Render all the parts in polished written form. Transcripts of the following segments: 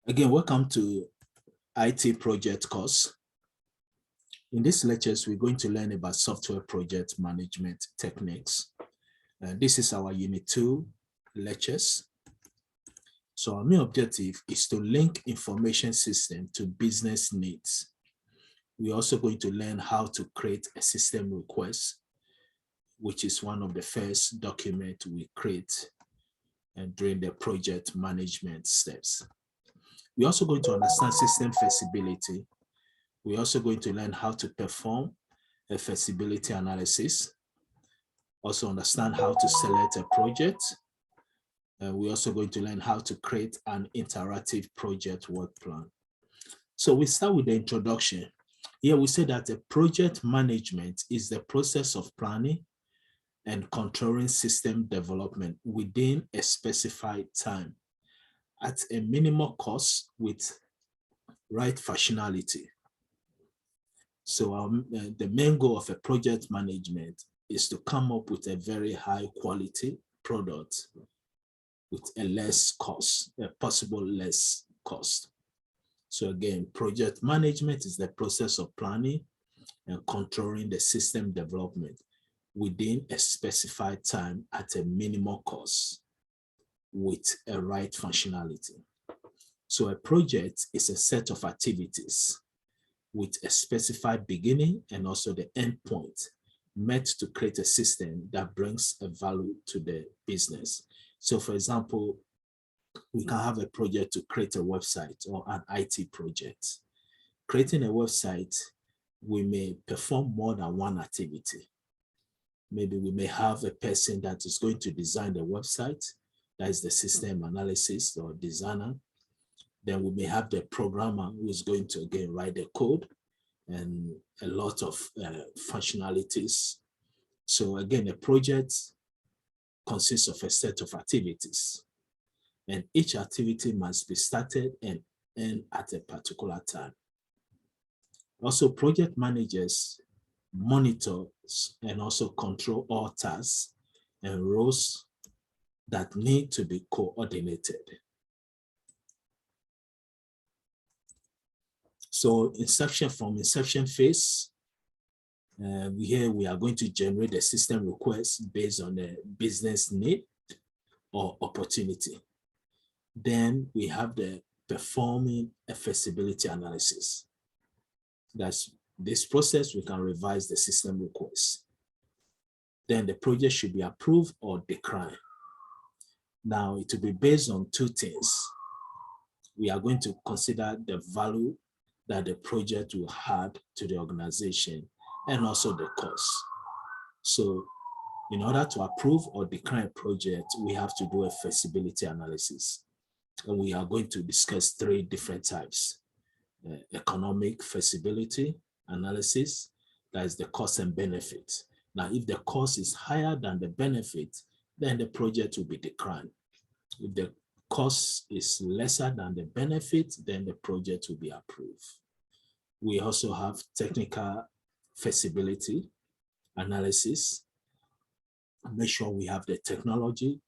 Again, welcome to IT project course. In these lectures, we're going to learn about software project management techniques. This is our Unit 2 lectures. So our main objective is to link information system to business needs. We're also going to learn how to create a system request, which is one of the first documents we create during the project management steps. We're also going to understand system feasibility. We're also going to learn how to perform a feasibility analysis. Also understand how to select a project. We're also going to learn how to create an interactive project work plan. So we start with the introduction. Here we say that the project management is the process of planning and controlling system development within a specified time at a minimal cost with right functionality. So the main goal of a project management is to come up with a very high quality product with a less cost, a possible less cost. So again, project management is the process of planning and controlling the system development within a specified time at a minimal cost with a right functionality. So a project is a set of activities with a specified beginning and also the end point meant to create a system that brings a value to the business. So for example, we can have a project to create a website or an IT project. Creating a website, we may perform more than one activity. Maybe we may have a person that is going to design the website, that is the system analysis or designer. Then we may have the programmer who is going to again write the code and a lot of functionalities. So again, a project consists of a set of activities, and each activity must be started and end at a particular time. Also, project managers monitor and also control all tasks and roles that need to be coordinated. So from inception phase, here we are going to generate a system request based on the business need or opportunity. Then we have the performing a feasibility analysis. That's this process, we can revise the system request. Then the project should be approved or declined. Now it will be based on two things. We are going to consider the value that the project will add to the organization and also the cost. So in order to approve or decline a project, we have to do a feasibility analysis. And we are going to discuss three different types. Economic feasibility analysis, that is the cost and benefit. Now, if the cost is higher than the benefit, then the project will be declined. If the cost is lesser than the benefit, then the project will be approved. We also have technical feasibility analysis. Make sure we have the technology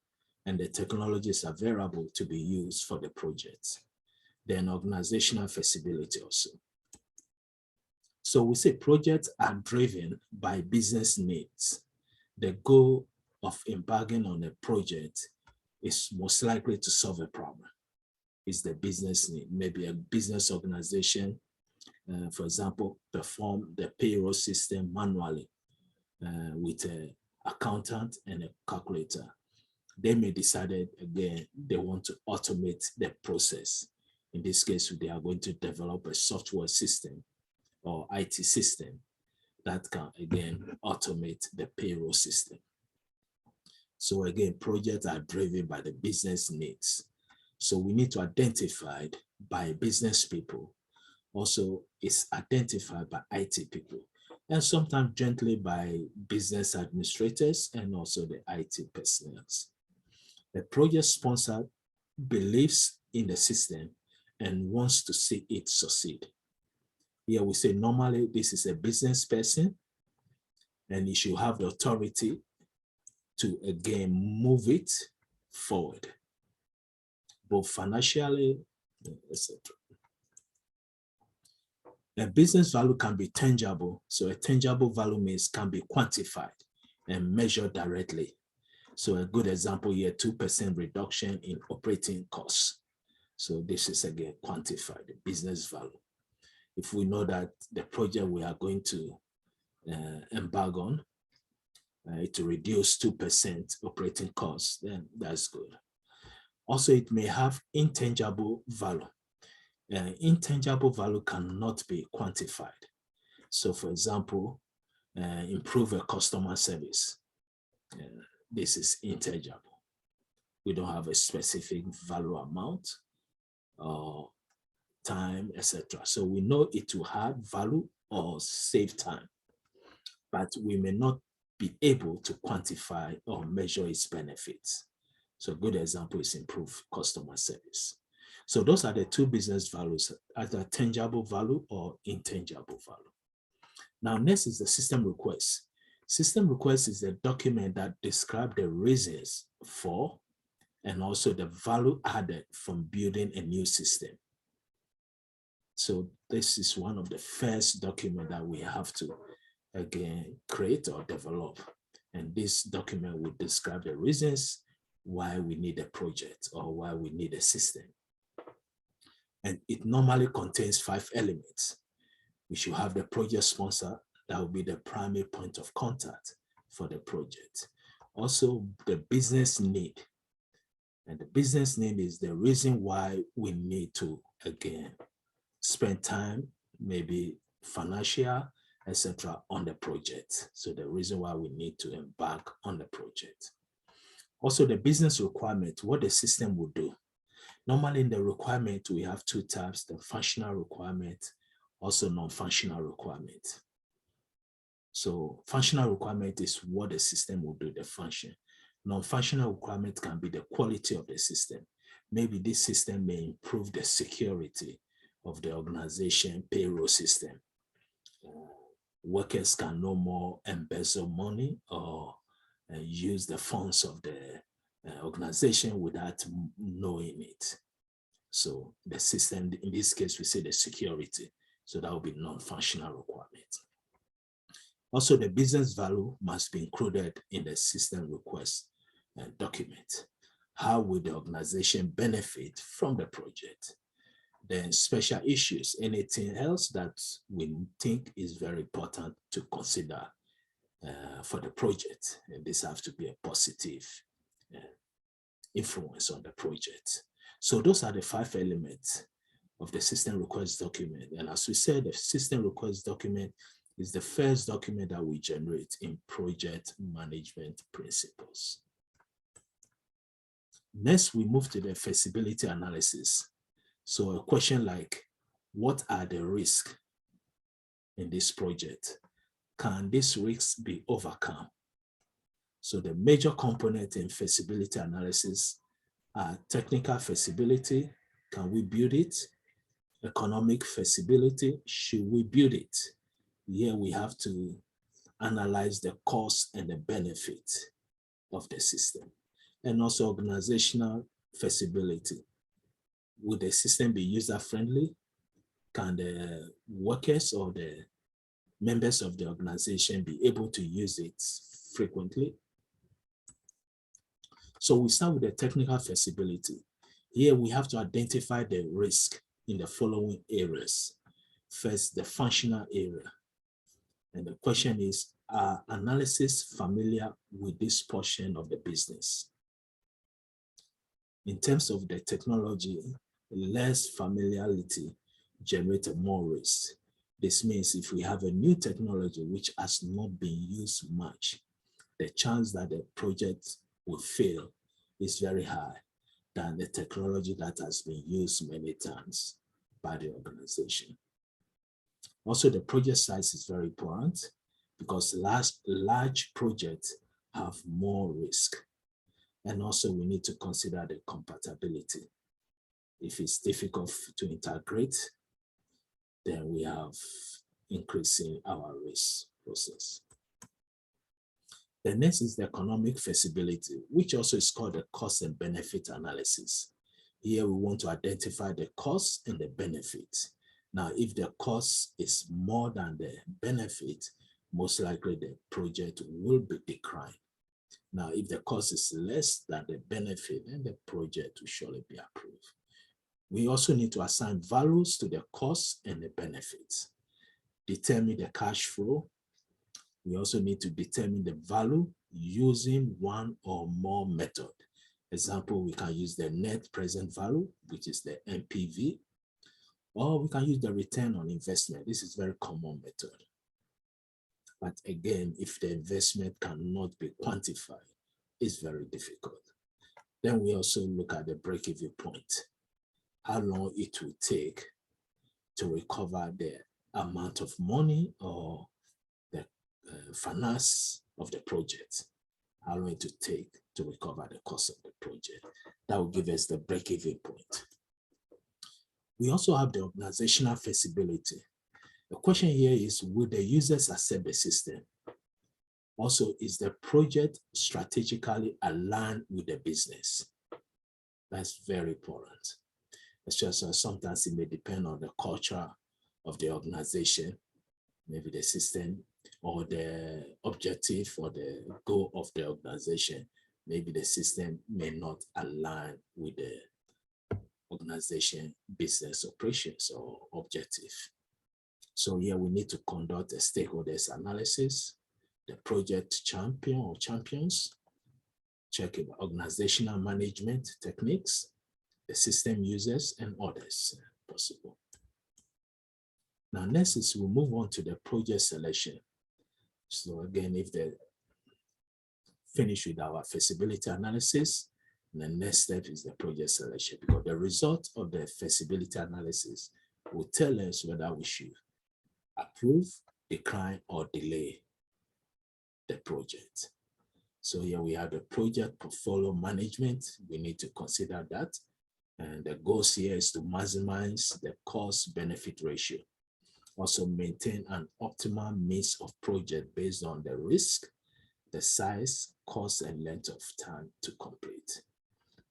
and the technologies available to be used for the project. Then organizational feasibility also. So we say projects are driven by business needs. The goal of embarking on a project is most likely to solve a problem. It's the business need. Maybe a business organization, for example, perform the payroll system manually with an accountant and a calculator. They may decide again, they want to automate the process. In this case, they are going to develop a software system or IT system that can, again, automate the payroll system. So again, projects are driven by the business needs. So we need to identify by business people. Also, it's identified by IT people, and sometimes jointly by business administrators and also the IT personnel. The project sponsor believes in the system and wants to see it succeed. Here we say normally this is a business person and he should have the authority to again move it forward, both financially etc. A business value can be tangible. So a tangible value means can be quantified and measured directly. So a good example here, 2% reduction in operating costs. So this is again quantified, the business value. If we know that the project we are going to embark on, to reduce 2% operating costs, then that's good. Also, it may have intangible value. Intangible value cannot be quantified. So for example, improve a customer service. This is intangible. We don't have a specific value amount or time, etc. So we know it will have value or save time, but we may not be able to quantify or measure its benefits. So a good example is improve customer service. So those are the two business values, either tangible value or intangible value. Now, next is the system request. System request is a document that describes the reasons for and also the value added from building a new system. So this is one of the first documents that we have to, again, create or develop. And this document will describe the reasons why we need a project or why we need a system. And it normally contains 5 elements. We should have the project sponsor. That will be the primary point of contact for the project. Also, the business need. And the business need is the reason why we need to, again, spend time, maybe financial, etc., on the project. So the reason why we need to embark on the project. Also, the business requirement, what the system will do. Normally in the requirement, we have 2 types, the functional requirement, also non-functional requirement. So functional requirement is what the system will do, the function. Non-functional requirement can be the quality of the system. Maybe this system may improve the security of the organization payroll system. Workers can no more embezzle money or use the funds of the organization without knowing it. So the system, in this case, we say the security. So that will be non-functional requirement. Also, the business value must be included in the system request document. How will the organization benefit from the project? Then special issues, anything else that we think is very important to consider for the project. And this has to be a positive influence on the project. So those are the 5 elements of the system request document. And as we said, the system request document is the first document that we generate in project management principles. Next, we move to the feasibility analysis. So a question like, what are the risks in this project? Can these risks be overcome? So the major component in feasibility analysis are technical feasibility, can we build it? Economic feasibility, should we build it? Here we have to analyze the cost and the benefit of the system. And also organizational feasibility. Will the system be user-friendly? Can the workers or the members of the organization be able to use it frequently? So we start with the technical feasibility. Here we have to identify the risk in the following areas. First, the functional area. And the question is, are analysis familiar with this portion of the business? In terms of the technology, less familiarity generates more risk. This means if we have a new technology which has not been used much, the chance that the project will fail is very high than the technology that has been used many times by the organization. Also, the project size is very important because large projects have more risk. And also we need to consider the compatibility. If it's difficult to integrate, then we have increasing our risk process. The next is the economic feasibility, which also is called the cost and benefit analysis. Here we want to identify the cost and the benefit. Now, if the cost is more than the benefit, most likely the project will be declined. Now, if the cost is less than the benefit, then the project will surely be approved. We also need to assign values to the cost and the benefits. Determine the cash flow. We also need to determine the value using one or more method. Example, we can use the net present value, which is the NPV, or we can use the return on investment. This is a very common method. But again, if the investment cannot be quantified, it's very difficult. Then we also look at the break-even point, how long it will take to recover the amount of money or the finance of the project, how long it will take to recover the cost of the project. That will give us the break-even point. We also have the organizational feasibility. The question here is, will the users accept the system? Also, is the project strategically aligned with the business? That's very important. It's just sometimes it may depend on the culture of the organization, maybe the system or the objective or the goal of the organization. Maybe the system may not align with the organization business operations or objective. So here we need to conduct a stakeholders analysis, the project champion or champions, check organizational management techniques, the system users, and others possible. Now, next is we'll move on to the project selection. So again, if they finish with our feasibility analysis, the next step is the project selection, because the result of the feasibility analysis will tell us whether we should approve, decline, or delay the project. So here we have the project portfolio management. We need to consider that. And the goals here is to maximize the cost-benefit ratio. Also maintain an optimal mix of project based on the risk, the size, cost, and length of time to complete,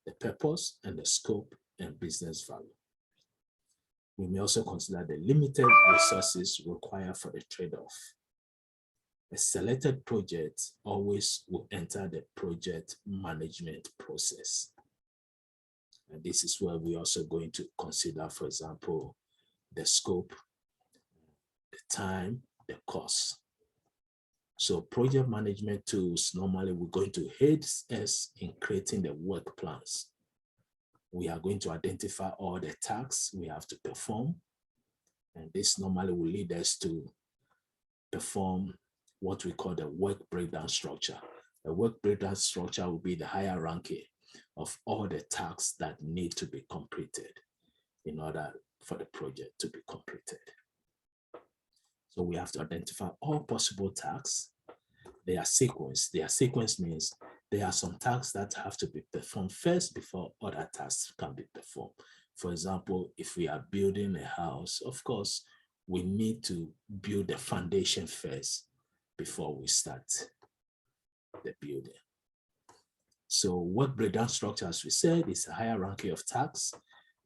the purpose and the scope and business value. We may also consider the limited resources required for the trade-off. A selected project always will enter the project management process. And this is where we're also going to consider, for example, the scope, the time, the cost. So project management tools, normally we're going to aid us in creating the work plans. We are going to identify all the tasks we have to perform. And this normally will lead us to perform what we call the work breakdown structure. The work breakdown structure will be the hierarchy of all the tasks that need to be completed in order for the project to be completed. So we have to identify all possible tasks. They are sequenced. Their sequence means there are some tasks that have to be performed first before other tasks can be performed. For example, if we are building a house, of course, we need to build the foundation first before we start the building. So work breakdown structure, as we said, is a hierarchy of tasks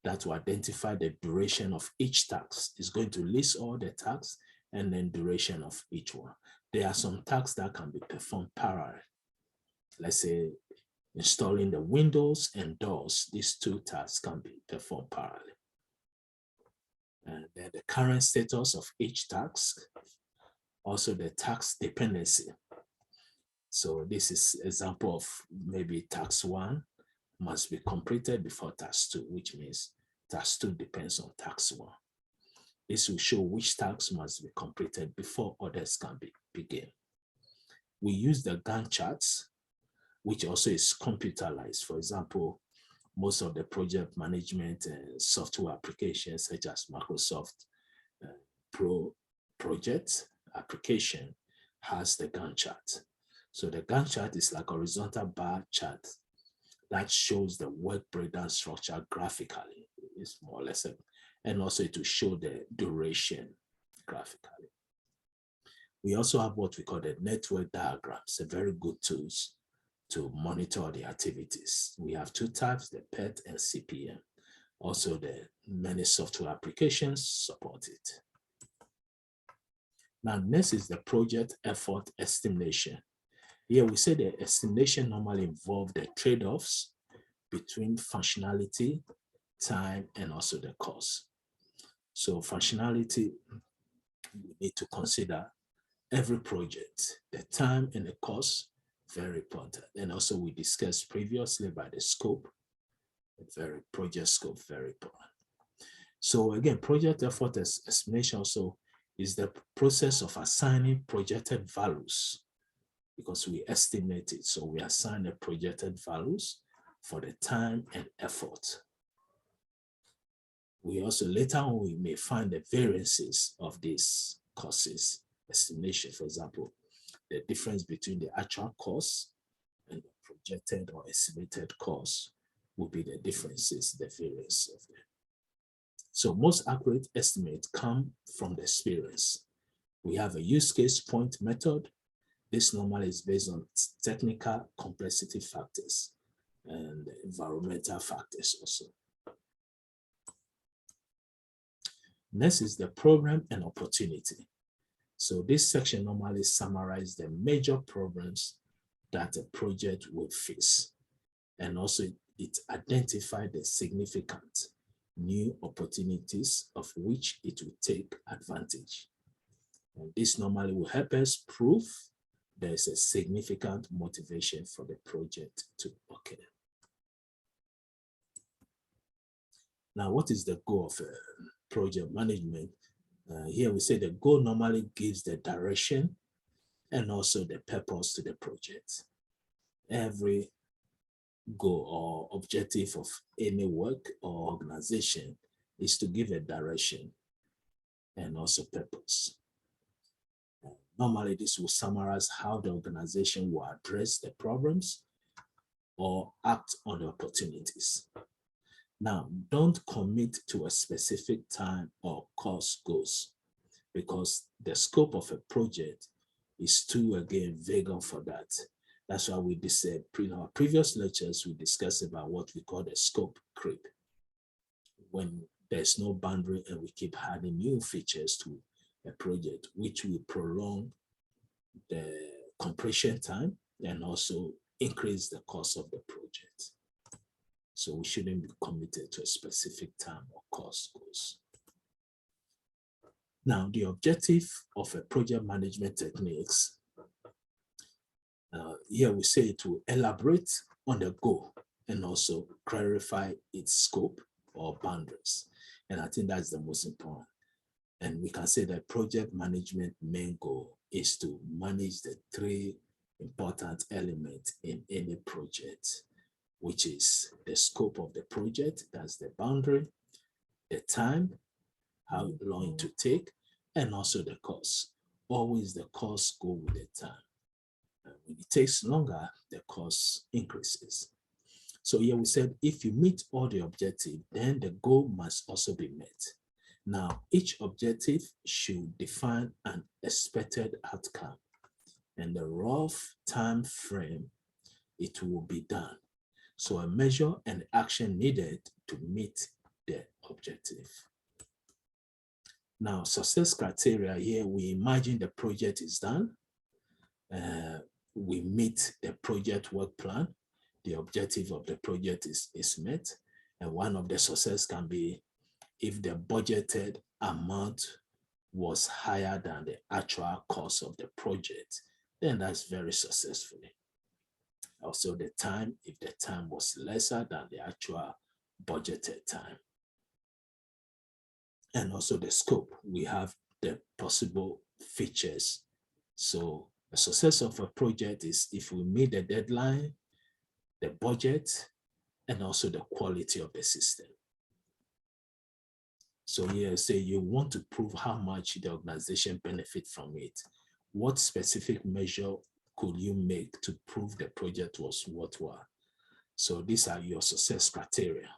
that will identify the duration of each task. It's going to list all the tasks and then duration of each one. There are some tasks that can be performed parallel. Let's say installing the windows and doors. These two tasks can be performed parallel. And then the current status of each task. Also the task dependency. So this is example of maybe task 1 must be completed before task 2, which means task 2 depends on task 1. This will show which tasks must be completed before others can begin. We use the Gantt charts, which also is computerized. For example, most of the project management software applications such as Microsoft Pro project application has the Gantt chart. So the Gantt chart is like a horizontal bar chart that shows the work breakdown structure graphically. It's more or less, and also it will show the duration graphically. We also have what we call the network diagrams, a very good tools to monitor the activities. We have two types, the PET and CPM. Also, the many software applications support it. Now, next is the project effort estimation. Here we say the estimation normally involves the trade-offs between functionality, time, and also the cost. So functionality, we need to consider every project, the time and the cost, very important. And also we discussed previously about the scope, project scope, very important. So again, project effort estimation also is the process of assigning projected values, because we estimate it. So we assign the projected values for the time and effort. We also later on, we may find the variances of these costs estimation. For example, the difference between the actual cost and the projected or estimated cost will be the differences, the variance of them. So most accurate estimates come from the experience. We have a use case point method. This normally is based on technical complexity factors and environmental factors also. Next is the problem and opportunity. So this section normally summarizes the major problems that a project will face. And also it identifies the significant new opportunities of which it will take advantage. And this normally will help us prove there is a significant motivation for the project to occur. Now, what is the goal of project management? Here we say the goal normally gives the direction and also the purpose to the project. Every goal or objective of any work or organization is to give a direction and also purpose. Normally, this will summarize how the organization will address the problems or act on the opportunities. Now, don't commit to a specific time or cost goals, because the scope of a project is too, again, vague for that. That's why we said in our previous lectures, we discussed about what we call the scope creep. When there's no boundary and we keep adding new features to a project, which will prolong the completion time and also increase the cost of the project. So we shouldn't be committed to a specific time or cost goals. Now, the objective of a project management techniques, here we say to elaborate on the goal and also clarify its scope or boundaries. And I think that's the most important. And we can say that project management main goal is to manage the three important elements in any project, which is the scope of the project, that's the boundary, the time, how long it will take, and also the cost. Always the cost go with the time. When it takes longer, the cost increases. So here we said, if you meet all the objectives, then the goal must also be met. Now, each objective should define an expected outcome and the rough time frame it will be done. So a measure and action needed to meet the objective. Now, success criteria here, we imagine the project is done. We meet the project work plan. The objective of the project is met. And one of the success can be if the budgeted amount was higher than the actual cost of the project, then that's very successful. Also the time, if the time was lesser than the actual budgeted time. And also the scope, we have the possible features. So the success of a project is if we meet the deadline, the budget, and also the quality of the system. So here, say you want to prove how much the organization benefits from it. What specific measure could you make to prove the project was worthwhile? So these are your success criteria.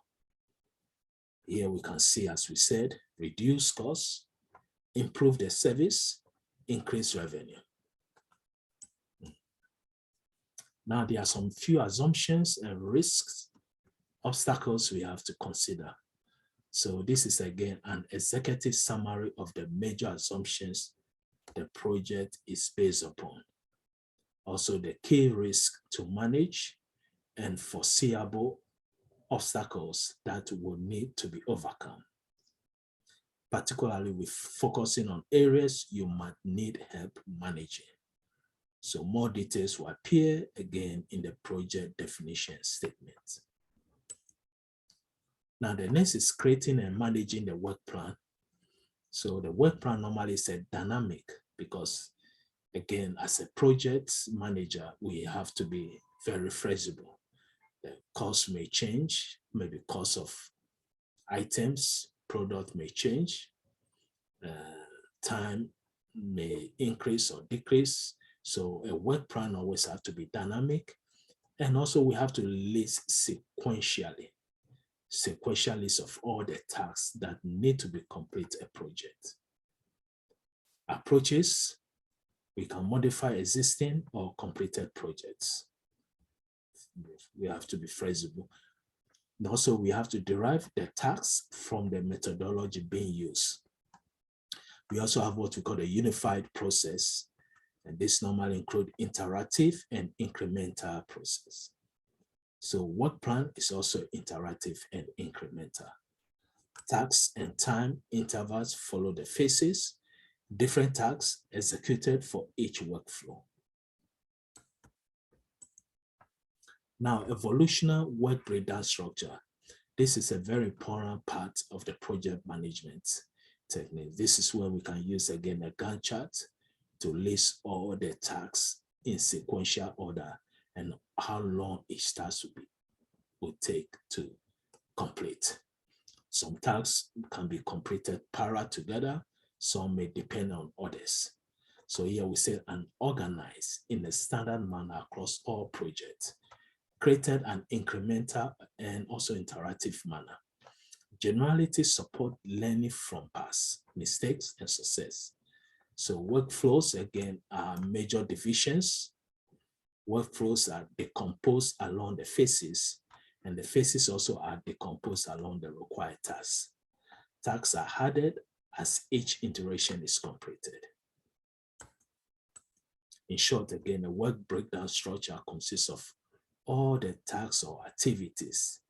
Here we can see, as we said, reduce costs, improve the service, increase revenue. Now there are some few assumptions and risks, obstacles we have to consider. So this is again an executive summary of the major assumptions the project is based upon. Also the key risk to manage and foreseeable obstacles that will need to be overcome. Particularly with focusing on areas you might need help managing. So more details will appear again in the project definition statement. Now the next is creating and managing the work plan. So the work plan normally is a dynamic because again, as a project manager, we have to be very flexible. The cost may change, maybe cost of items, product may change, time may increase or decrease. So a work plan always has to be dynamic. And also we have to list sequentially list of all the tasks that need to be complete a project. Approaches, we can modify existing or completed projects. We have to be flexible. And also we have to derive the tasks from the methodology being used. We also have what we call a unified process, and this normally include interactive and incremental process. So work plan is also interactive and incremental. Tasks and time intervals follow the phases, different tasks executed for each workflow. Now, evolutionary work breakdown structure. This is a very important part of the project management technique. This is where we can use again a Gantt chart to list all the tasks in sequential order and how long each task will take to complete. Some tasks can be completed parallel together, some may depend on others. So here we say and organized in a standard manner across all projects, created an incremental and also interactive manner. Generality support learning from past mistakes and success. So workflows again are major divisions. Workflows are decomposed along the phases, and the phases also are decomposed along the required tasks. Tasks are added as each iteration is completed. In short, again, a work breakdown structure consists of all the tasks or activities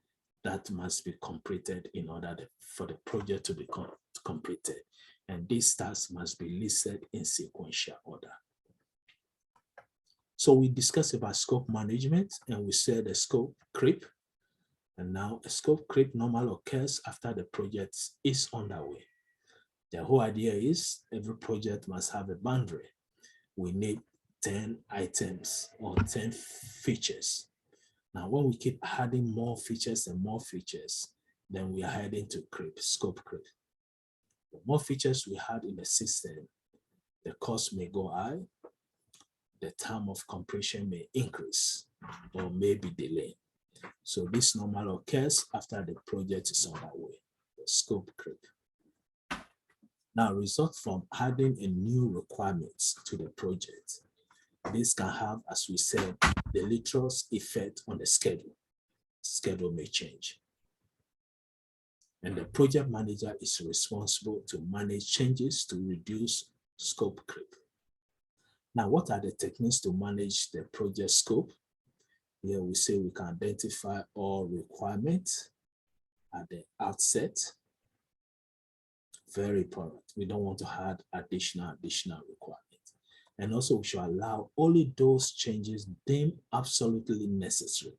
that must be completed in order for the project to be completed. And these tasks must be listed in sequential order. So we discussed about scope management, and we said the scope creep. And now a scope creep normally occurs after the project is underway. The whole idea is every project must have a boundary. We need 10 items or 10 features. Now, when we keep adding more features and more features, then we are heading to creep, scope creep. The more features we had in the system, the cost may go high, the time of completion may increase or may be delayed. So this normally occurs after the project is underway, the scope creep. Now, results from adding a new requirements to the project. This can have, as we said, the literal effect on the schedule. Schedule may change. And the project manager is responsible to manage changes to reduce scope creep. Now, what are the techniques to manage the project scope? Here we say we can identify all requirements at the outset. Very important. We don't want to add additional requirements. And also we should allow only those changes deemed absolutely necessary.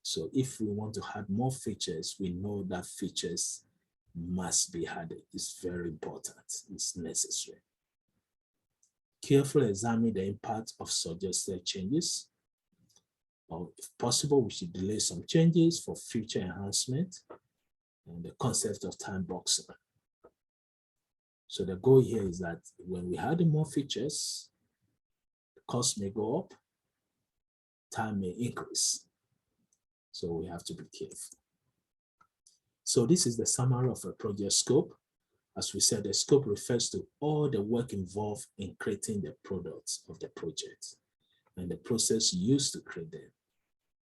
So if we want to add more features, we know that features must be added. It's very important. It's necessary. Carefully examine the impact of suggested changes. Or if possible, we should delay some changes for future enhancement and the concept of time boxing. So the goal here is that when we add more features, the cost may go up, time may increase. So we have to be careful. So this is the summary of a project scope. As we said, the scope refers to all the work involved in creating the products of the project and the process used to create them.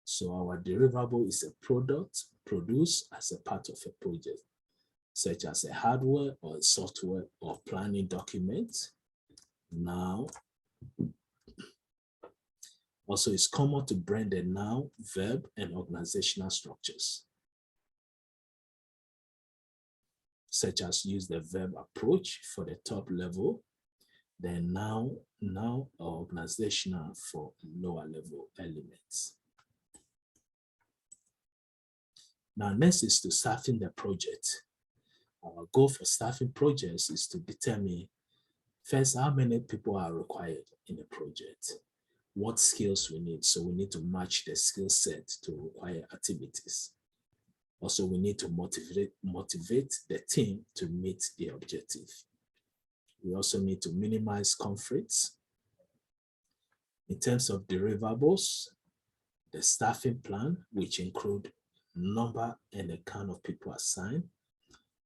So our deliverable is a product produced as a part of a project. such as a hardware or a software or planning document. Now, also it's common to blend the noun, verb, and organizational structures, such as use the verb approach for the top level, then noun or organizational for lower level elements. Now, next is to staffing the project. Our goal for staffing projects is to determine first how many people are required in the project, what skills we need. So we need to match the skill set to required activities. Also, we need to motivate the team to meet the objective. We also need to minimize conflicts. In terms of deliverables, the staffing plan, which include number and the kind of people assigned,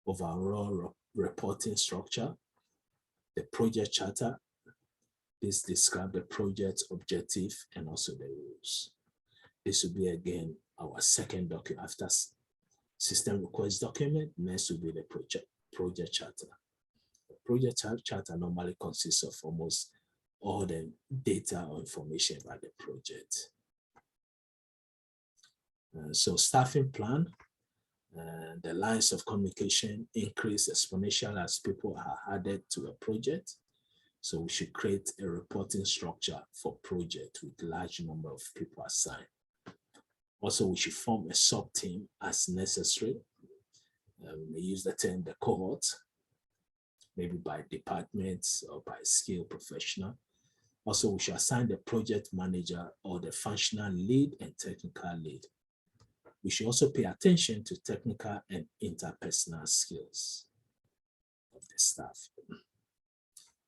overall reporting structure, the project charter. This describes the project objective and also the rules. This will be again our second document after system request document. Next will be the project charter. The project charter normally consists of almost all the data or information about the project. So staffing plan, the lines of communication increase exponentially as people are added to a project. So we should create a reporting structure for project with large number of people assigned. Also, we should form a sub-team as necessary. We may use the term the cohort, maybe by departments or by skill professional. Also, we should assign the project manager or the functional lead and technical lead. We should also pay attention to technical and interpersonal skills of the staff.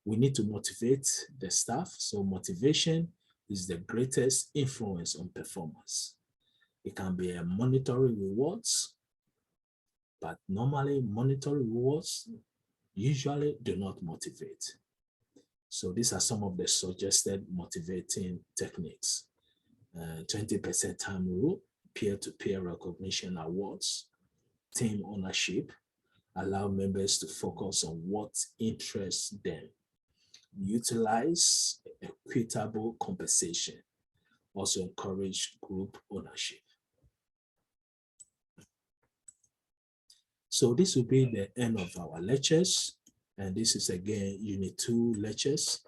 We need to motivate the staff. So motivation is the greatest influence on performance. It can be a monetary rewards, but normally monetary rewards usually do not motivate. So these are some of the suggested motivating techniques. 20% time rule, peer-to-peer recognition awards, team ownership, allow members to focus on what interests them, utilize equitable compensation, also encourage group ownership. So this will be the end of our lectures. And this is again Unit 2 lectures,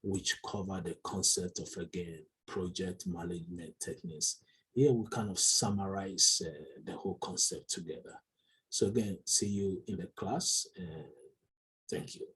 which cover the concept of again project management techniques. Here we kind of summarize the whole concept together. So again, see you in the class. Thank you.